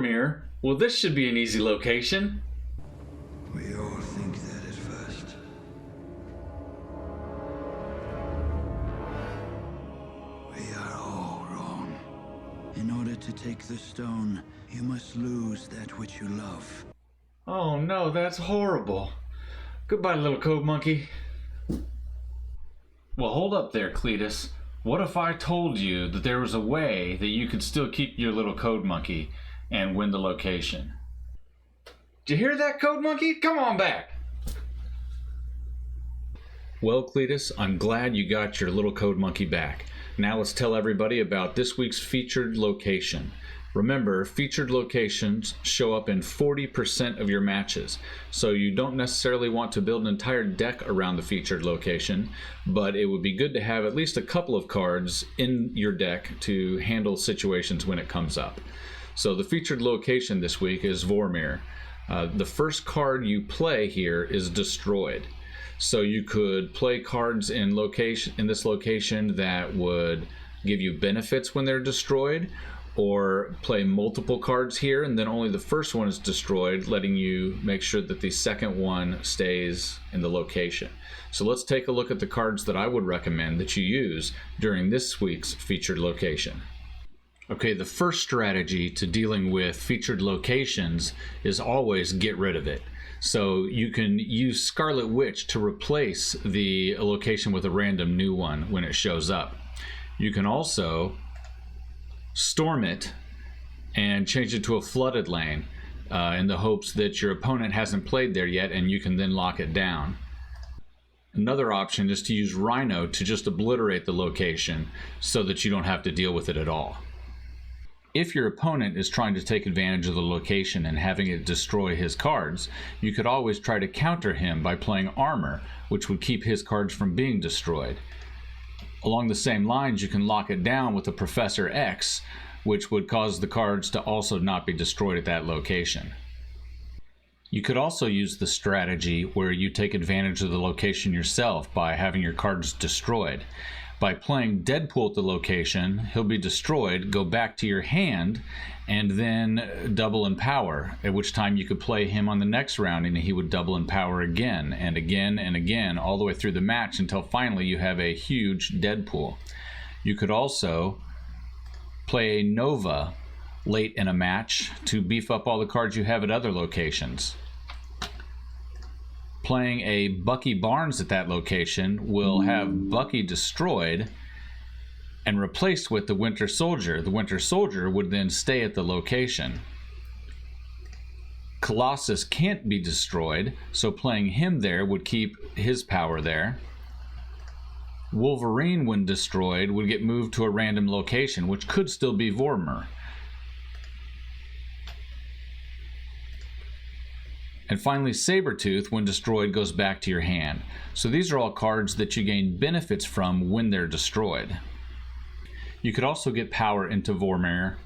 Vormir. Well, this should be an easy location. We all think that at first. We are all wrong. In order to take the stone, you must lose that which you love. Oh no, that's horrible. Goodbye, little code monkey. Well, hold up there, Cletus. What if I told you that there was a way that you could still keep your little code monkey and win the location? Did you hear that, code monkey? Come on back. Well, Cletus, I'm glad you got your little code monkey back. Now let's tell everybody about this week's featured location. Remember, featured locations show up in 40% of your matches, so you don't necessarily want to build an entire deck around the featured location, but it would be good to have at least a couple of cards in your deck to handle situations when it comes up. So the featured location this week is Vormir. The first card you play here is Destroyed. So you could play cards in this location that would give you benefits when they're destroyed, or play multiple cards here and then only the first one is destroyed, letting you make sure that the second one stays in the location. So let's take a look at the cards that I would recommend that you use during this week's featured location. Okay, the first strategy to dealing with featured locations is always get rid of it. So you can use Scarlet Witch to replace the location with a random new one when it shows up. You can also storm it and change it to a flooded lane in the hopes that your opponent hasn't played there yet and you can then lock it down. Another option is to use Rhino to just obliterate the location so that you don't have to deal with it at all. If your opponent is trying to take advantage of the location and having it destroy his cards, you could always try to counter him by playing Armor, which would keep his cards from being destroyed. Along the same lines, you can lock it down with a Professor X, which would cause the cards to also not be destroyed at that location. You could also use the strategy where you take advantage of the location yourself by having your cards destroyed. By playing Deadpool at the location, he'll be destroyed, go back to your hand, and then double in power, at which time you could play him on the next round and he would double in power again and again and again all the way through the match until finally you have a huge Deadpool. You could also play a Nova late in a match to beef up all the cards you have at other locations. Playing a Bucky Barnes at that location will have Bucky destroyed and replaced with the Winter Soldier. The Winter Soldier would then stay at the location. Colossus can't be destroyed, so playing him there would keep his power there. Wolverine, when destroyed, would get moved to a random location, which could still be Vormir. And finally, Sabretooth, when destroyed, goes back to your hand. So these are all cards that you gain benefits from when they're destroyed. You could also get power into Vormir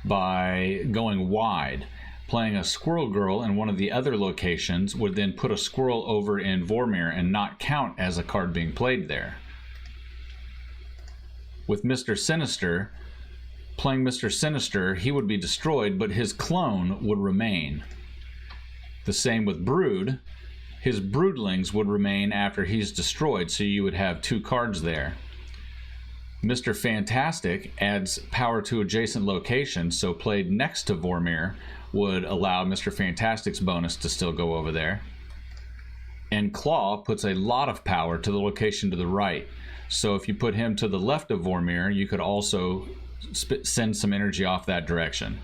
by going wide. Playing a Squirrel Girl in one of the other locations would then put a squirrel over in Vormir and not count as a card being played there. With Mr. Sinister, playing Mr. Sinister, he would be destroyed, but his clone would remain. The same with Brood. His broodlings would remain after he's destroyed, so you would have two cards there. Mr. Fantastic adds power to adjacent locations, so played next to Vormir would allow Mr. Fantastic's bonus to still go over there. And Claw puts a lot of power to the location to the right, so if you put him to the left of Vormir, you could also send some energy off that direction.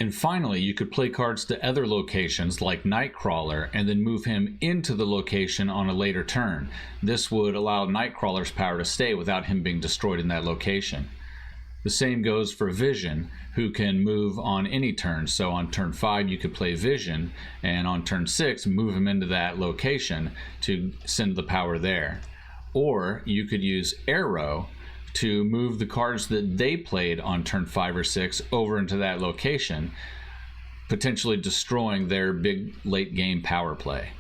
And finally, you could play cards to other locations like Nightcrawler and then move him into the location on a later turn. This would allow Nightcrawler's power to stay without him being destroyed in that location. The same goes for Vision, who can move on any turn. So on turn 5 you could play Vision, and on turn 6 move him into that location to send the power there. Or you could use Arrow to move the cards that they played on turn 5 or 6 over into that location, potentially destroying their big late game power play.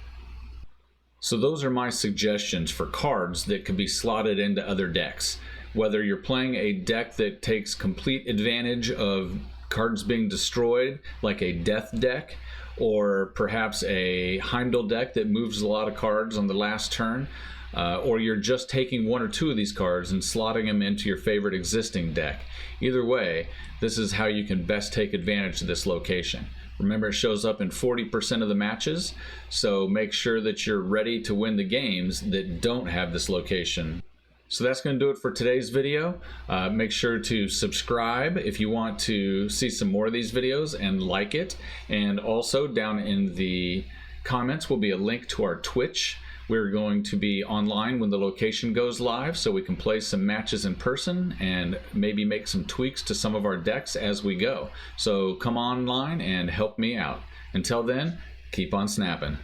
So those are my suggestions for cards that could be slotted into other decks. Whether you're playing a deck that takes complete advantage of cards being destroyed, like a death deck, or perhaps a Heimdall deck that moves a lot of cards on the last turn, or you're just taking one or two of these cards and slotting them into your favorite existing deck. Either way, this is how you can best take advantage of this location. Remember, it shows up in 40% of the matches, so make sure that you're ready to win the games that don't have this location. So that's going to do it for today's video. Make sure to subscribe if you want to see some more of these videos, and like it. And also down in the comments will be a link to our Twitch. We're going to be online when the location goes live, so we can play some matches in person and maybe make some tweaks to some of our decks as we go. So come online and help me out. Until then, keep on snapping.